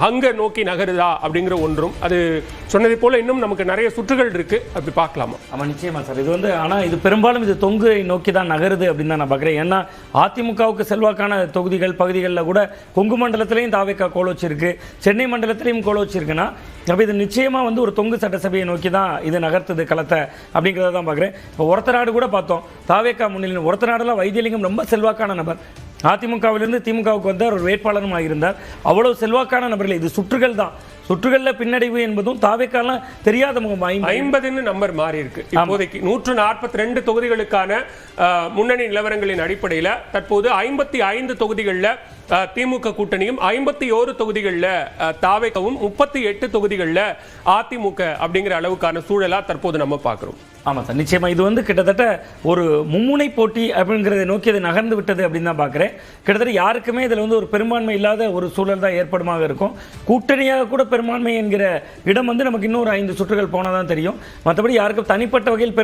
அங்க நோக்கி நகருதா அப்படிங்கிற ஒன்றும் அது சொன்னதை போல இன்னும் நமக்கு நிறைய சுற்றுகள் இருக்கு. அப்படி பார்க்கலாமா? ஆமா, நிச்சயமா சார். இது ஆனால் இது பெரும்பாலும் இது தொங்கு நோக்கி தான் நகருது அப்படின்னு தான் நான் பார்க்குறேன். ஏன்னா அதிமுகவுக்கு செல்வாக்கான தொகுதிகள் பகுதிகளில் கூட கொங்கு மண்டலத்திலையும் தாவேக்கா கோல் வச்சிருக்கு, சென்னை மண்டலத்திலையும் கோல் வச்சிருக்குன்னா அப்போ இது நிச்சயமாக ஒரு தொங்கு சட்டசபையை நோக்கி தான் இது நகர்த்துது களத்தை அப்படிங்கிறத தான் பார்க்குறேன். இப்போ ஒருத்தநாடு கூட பார்த்தோம், தாவேக்கா முன்னிலையில் ஒருத்தநாடுலாம் வைத்தியலிங்கம் ரொம்ப செல்வாக்கான நபர், அதிமுகவிலிருந்து திமுகவுக்கு வந்தார், ஒரு வேட்பாளருமாக இருந்தார். அவ்வளவு செல்வாக்கான நபர்கள். இது சுற்றுகள் தான், சுற்றுகளில் பின்னடைவு என்பதும் தாவேக்காலாம் தெரியாத முகம். 50 நம்பர் மாறி இருக்கு. இப்போதைக்கு 142 தொகுதிகளுக்கான முன்னணி நிலவரங்களின் அடிப்படையில் தற்போது 55 தொகுதிகளில் திமுக கூட்டணியும் 51 தொகுதிகளில் தாவேக்கவும் 38 தொகுதிகளில் அதிமுக அப்படிங்கிற அளவுக்கான சூழலா தற்போது நம்ம பார்க்கிறோம். ஆமாம் சார், நிச்சயமா இது கிட்டத்தட்ட ஒரு மும்முனை போட்டி அப்படிங்கிறத நோக்கி அது நகர்ந்து விட்டது அப்படின்னு தான் பார்க்குறேன். கிட்டத்தட்ட யாருக்குமே இதில் ஒரு பெரும்பான்மை இல்லாத ஒரு சூழல் தான் ஏற்படுமாக இருக்கும். கூட்டணியாக கூட பெரும்பான்மை என்கிற இடம் நமக்கு இன்னும் ஒரு 5 சுற்றுகள் போனால் தான் தெரியும். மற்றபடி யாருக்கும் தனிப்பட்ட வகையில்